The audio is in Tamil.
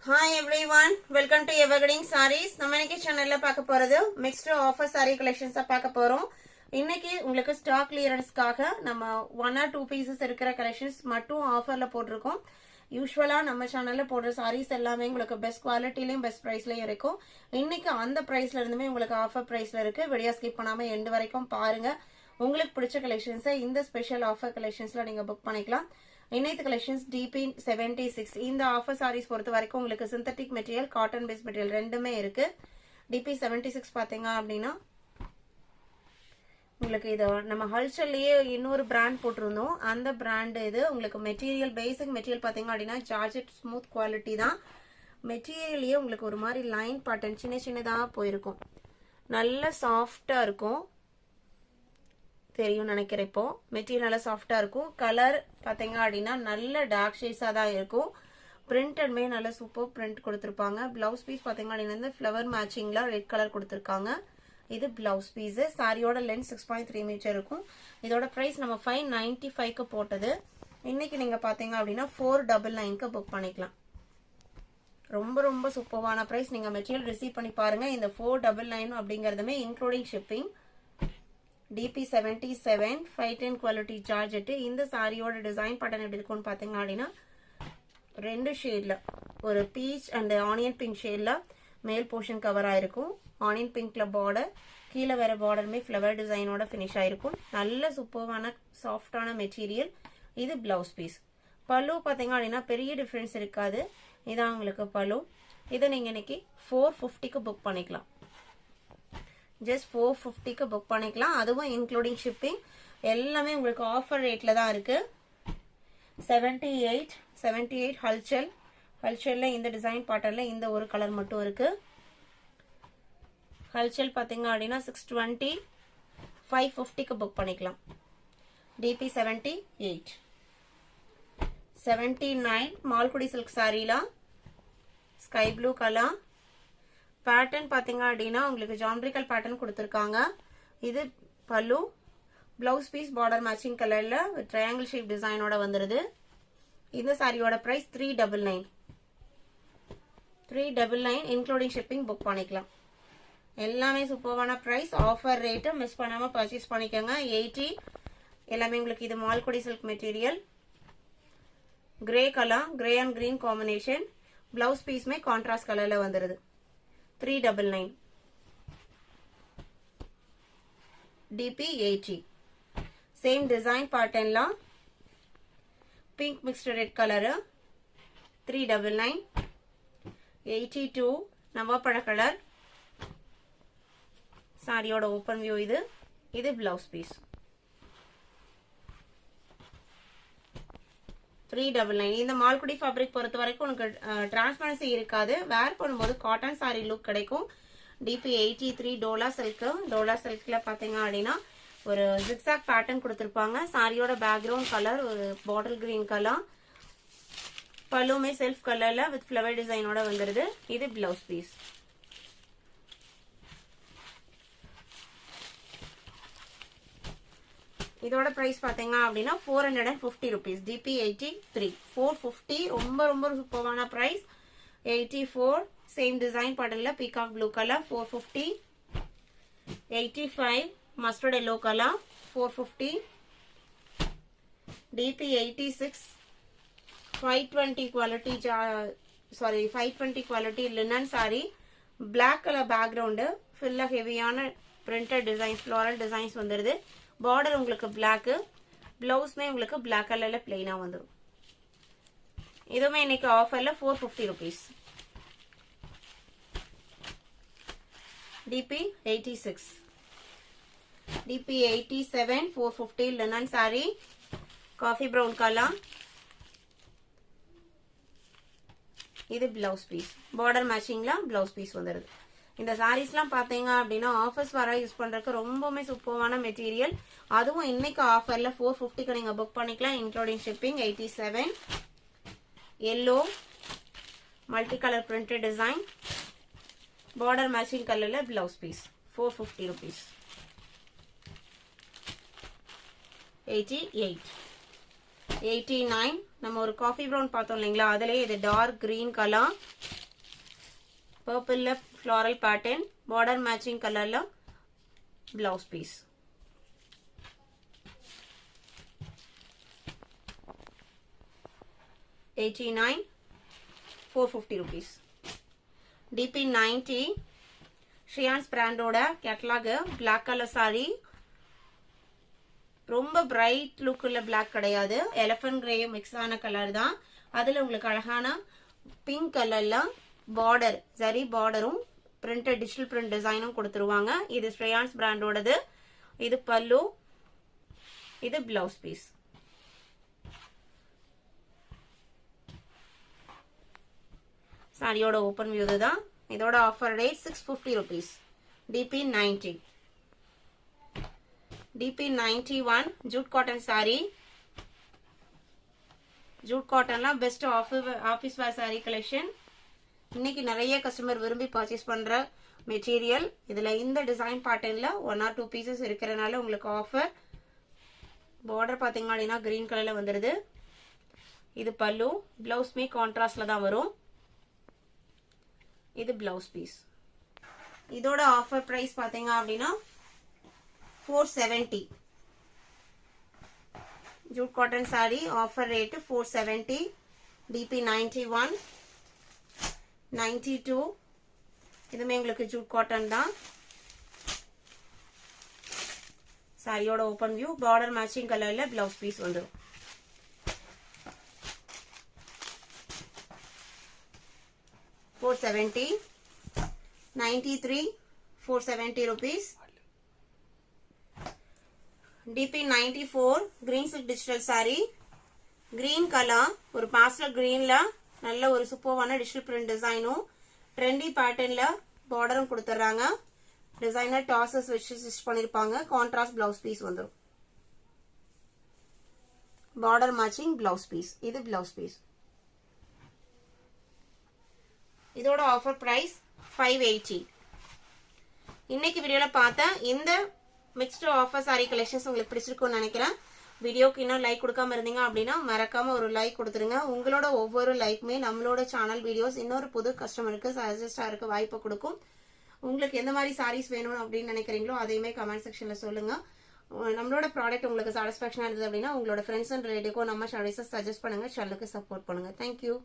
Hi everyone, welcome to Evergreen Sarees. நம்ம இன்னைக்கு சேனல்ல பார்க்க போறது mixed offer saree collections பார்க்க போறோம். இன்னைக்கு உங்களுக்கு ஸ்டாக் கிளியரன்ஸ்க்காக நம்ம 1 or 2 pieces இருக்கிற collections மட்டும் ஆஃபர்ல போட்டுருக்கோம். யூசுவலா நம்ம சேனல்ல போடுற sarees எல்லாமே உங்களுக்கு பெஸ்ட் குவாலிட்டிலயும் பெஸ்ட் பிரைஸ்லயும் இருக்கும். இன்னைக்கு அந்த பிரைஸ்ல இருந்துமே உங்களுக்கு ஆஃபர் பிரைஸ்ல இருக்கு. வீடியோ ஸ்கிப் பண்ணாம எண்ட் வரைக்கும் பாருங்க. உங்களுக்கு பிடிச்ச கலெக்ஷன்ஸை இந்த ஸ்பெஷல் ஆஃபர் கலெக்ஷன்ஸ்ல நீங்க புக் பண்ணிக்கலாம். இன்னைக்கு கலெக்ஷன்ஸ் DP76 இந்த ஆஃபர் சாரீஸ் பொறுத்த வரைக்கும் உங்களுக்கு synthetic material cotton base material ரெண்டுமே இருக்கு. DP76 பாத்தீங்க அப்படின்னா உங்களுக்கு இது நம்ம ஹல்சல்லையே இன்னொரு பிராண்ட் போட்டிருந்தோம். அந்த பிராண்ட் இது உங்களுக்கு மெட்டீரியல் பேசிக் மெட்டீரியல் பாத்தீங்க அப்படின்னா ஜார்ஜெட் ஸ்மூத் குவாலிட்டி தான். மெட்டீரியல்லையே உங்களுக்கு ஒரு மாதிரி லைன் பேட்டர்ன் சின்ன சின்னதா போயிருக்கும். நல்ல சாஃப்டா இருக்கும். தெரியும் நினைக்கிறேன். இப்போ மெட்டீரியல் நல்லா சாஃப்டா இருக்கும். கலர் பாத்தீங்க அப்படின்னா நல்ல டார்க் ஷேட்ஸா தான் இருக்கும். பிரிண்டட்மே நல்ல சூப்பர் பிரிண்ட் கொடுத்துருப்பாங்க. பிளவுஸ் பீஸ் பாத்தீங்க அப்படின்னா ஃபிளவர் மேட்சிங்ல ரெட் கலர் கொடுத்துருக்காங்க. இது பிளவுஸ் பீஸ். சாரியோட லென்த் 6.3 மீட்டர் இருக்கும். இதோட பிரைஸ் நம்ம 595க்கு போட்டது. இன்னைக்கு நீங்க பாத்தீங்க அப்படின்னா 499க்கு புக் பண்ணிக்கலாம். ரொம்ப ரொம்ப சூப்பரான பிரைஸ். நீங்க மெட்டீரியல் ரிசீவ் பண்ணி பாருங்க. இந்த 499 அப்படிங்கறதுமே including shipping. DP77 510 quality georgette. இந்த சாரியோட டிசைன் பேட்டர்ன் எப்படி இருக்கும்னு பாத்தீங்க அப்படின்னா ரெண்டு ஷேட்ல ஒரு பீச் அண்ட் ஆனியன் பிங்க் ஷேட்ல மேல் போர்ஷன் கவர் ஆயிருக்கும். ஆனியன் பிங்க்ல பார்டர், கீழே வேற பார்டருமே ஃபிளவர் டிசைனோட ஃபினிஷ் ஆயிருக்கும். நல்ல சூப்பரான சாஃப்டான மெட்டீரியல். இது பிளவுஸ் பீஸ். பல்லு பாத்தீங்க அப்படின்னா பெரிய டிஃபரன்ஸ் இருக்காது. இதான் உங்களுக்கு பல்லு. இதை நீங்க இன்னைக்கு 450க்கு புக் பண்ணிக்கலாம். ஜஸ்ட் 450க்கு புக் பண்ணிக்கலாம். அதுவும் இன்க்ளூடிங் ஷிப்பிங். எல்லாமே உங்களுக்கு ஆஃபர் ரேட்ல தான் இருக்கு. 78 ஹல்சல்ல இந்த டிசைன் பேட்டர்ன்ல இந்த ஒரு கலர் மட்டும் இருக்கு. ஹல்சல் பாத்தீங்க அப்படின்னா 620 550க்கு புக் பண்ணிக்கலாம். DP78 79 மால்குடி சில்க் சாரீல ஸ்கை ப்ளூ கலர். பேட்டர்ன் பாத்தீங்க அப்படின்னா உங்களுக்கு ஜாமெட்ரிக்கல் பேட்டர்ன் கொடுத்துருக்காங்க. இது பல்லு. பிளவுஸ் பீஸ் பார்டர் மேட்சிங் கலர்ல ட்ரையாங்கிள் ஷேப் டிசைனோட வந்துருது. இந்த சாரியோட பிரைஸ் 399 இன்க்ளூடிங் ஷிப்பிங் புக் பண்ணிக்கலாம். எல்லாமே சூப்பரான பிரைஸ். ஆஃபர் ரேட்டு மிஸ் பண்ணாம பர்ச்சேஸ் பண்ணிக்கோங்க. 80 எல்லாமே உங்களுக்கு இது Malgudi silk material. Grey colour, grey and green combination. Blouse பீஸ்மே கான்ட்ராஸ்ட் கலர்ல வந்துருது. 399 DP80 சேம் டிசைன் பேட்டர்ன்ல பிங்க் மிக்ஸ்டு ரெட் கலர். 399 82 நவாப்பழ கலர். சாரியோட ஓபன் வியூ இது. இது பிளவுஸ் பீஸ். 399 இந்த மால்குடி ஃபேப்ரிக் பொறுத்த வரைக்கும் உங்களுக்கு டிரான்ஸ்பரன்சி இருக்காது. வேர் பண்ணும்போது காட்டன் சாரி லுக் கிடைக்கும். DP83 டோலா சில்க்ல பாத்தீங்க அப்படின்னா ஒரு ஜிக்ஸாக் பேட்டர்ன் கொடுத்திருப்பாங்க. சாரியோட பேக்ரவுண்ட் கலர் ஒரு பாட்டில் கிரீன் கலர். பல்லுமே செல்ஃப் கலர்ல வித் ஃபிளவர் டிசைனோட வந்துருது. இது பிளவுஸ் பீஸ். இதோட பிரைஸ் பாத்தீங்க அப்படின்னா 450 rupees. DP83 450 ரொம்ப ரொம்ப சூப்பரான பிரைஸ். 84 சேம் டிசைன் பேட்டர்ன்ல peacock blue colour 450. 85 mustard yellow colour 450. DP86 520 quality linen sari. Black colour background ஃபுல்லா ஹெவியான பிரிண்டட் டிசைன்ஸ் ஃப்ளோரல் டிசைன்ஸ் வந்துருது. பார்டர் உங்களுக்கு பிளாக். பிளவுஸ்மே உங்களுக்கு பிளாக் கலர்ல பிளெயினா வந்துடும். இதுவுமே இன்னைக்கு ஆஃபர்ல 450 rupees. DP87 450 linen saree. Coffee brown colour. இது பிளவுஸ் பீஸ். பார்டர் மேட்சிங்ல பிளவுஸ் பீஸ் வந்துருது. இந்த சாரீஸ்லாம் பாத்தீங்க அப்படின்னா ஆஃபர்ஸ் வர யூஸ் பண்றதுக்கு ரொம்பவுமே சூப்பரான மெட்டீரியல். அதுவும் இன்னைக்கு ஆஃபர்ல 450க்கு நீங்க புக் பண்ணிக்கலாம் including shipping. 87 yellow multi colour printed design. Border matching கலர்ல பிளவுஸ் பீஸ். 450 rupees. 88 89. நம்ம ஒரு காஃபி ப்ரௌன் பார்த்தோம் இல்லைங்களா, அதிலே இது டார்க் கிரீன் கலர், பர்பிள்ல ஃப்ளாரல் பேட்டர்ன், பார்டர் மேட்சிங் கலர்ல பிளவுஸ் பீஸ். $89, 450 rupees. DP 90, ஷியான்ஸ் பிராண்டோட கேட்டலாக் பிளாக் கலர் சாரி. ரொம்ப பிரைட் லுக் உள்ள பிளாக் கிடையாது, எலிஃபண்ட் கிரே மிக்ஸ் ஆன கலர் தான். அதுல உங்களுக்கு அழகான பிங்க் கலர்ல பார்டர், ஜரி பார்டரும் பிரிண்டட் டிஜிட்டல் பிரிண்ட் டிசைனும் கொடுத்துருவாங்க. இது ஷியான்ஸ் பிராண்டோடது. இது பல்லு, இது பிளவுஸ் பீஸ். சாரியோட ஓப்பன் வியூ தான். இதோட offer rate 650 rupees. DP 90. DP 91 jute cotton sari. Jute காட்டன்லாம் best office wear sari collection. இன்னைக்கு நிறைய கஸ்டமர் விரும்பி பர்ச்சேஸ் பண்ற மெட்டீரியல். இதுல இந்த டிசைன் பேட்டர்ன்ல 1 or 2 பீசஸ் இருக்கிறனால உங்களுக்கு ஆஃபர். பார்டர் பாத்தீங்க அப்படின்னா கிரீன் கலர்ல வந்துருது. இது பல்லு, பிளவுஸ்மே கான்ட்ராஸ்ட்ல தான் வரும். இது பிளவுஸ் பீஸ். இதோட ஆஃபர் பிரைஸ் பாத்தீங்க அப்படின்னா 470. Jude cotton sorry offer rate 470. DP 91, 92. இதுமே உங்களுக்கு ஜூட் காட்டன் தான். சாரியோட ஓப்பன் வியூ, பார்டர் மேட்சிங் கலர்ல பிளவுஸ் பீஸ் வந்துடும். $470, 93, 470 rupees. DP 94 green silk digital saree. green color, ஒரு pastel greenல நல்ல ஒரு சூப்பர்வான டிஜிட்டல் பிரிண்ட் டிசைனும் ட்ரெண்டி பேட்டர்ன்ல பார்டரும் கொடுத்துறாங்க. டிசைனர் டாசஸ் வச்சு ஸ்டிச் பண்ணிருப்பாங்க. கான்ட்ராஸ்ட் பிளவுஸ் பீஸ் வந்துடும். Border matching blouse piece. இது பிளவுஸ் பீஸ். இதோட ஆஃபர் பிரைஸ் 580. இன்னைக்கு வீடியோல பார்த்த இந்த மிக்ஸ்டு ஆஃபர் சாரி கலெக்ஷன்ஸ் உங்களுக்கு பிடிச்சிருக்கும்னு நினைக்கிறேன். வீடியோக்கு இன்னும் லைக் கொடுக்காம இருந்தீங்க அப்படின்னா மறக்காம ஒரு லைக் கொடுத்துருங்க. உங்களோட ஒவ்வொரு லைக்குமே நம்மளோட சேனல் வீடியோஸ் இன்னொரு புது கஸ்டமருக்கு சஜஸ்டா இருக்க வாய்ப்பு கொடுக்கும். உங்களுக்கு எந்த மாதிரி சாரீஸ் வேணும் அப்படின்னு நினைக்கிறீங்களோ அதையுமே கமெண்ட் செக்ஷன்ல சொல்லுங்க. நம்மளோட ப்ராடக்ட் உங்களுக்கு சாட்டிஸ்ஃபேக்ஷனா இருந்தது அப்படின்னா உங்களோட ஃப்ரெண்ட்ஸ் அண்ட் ரிலேட்டிவ்க்கும் நம்ம சர்வீசஸ் சஜஸ்ட் பண்ணுங்க. சேனலுக்கு சப்போர்ட் பண்ணுங்க. தேங்க்யூ.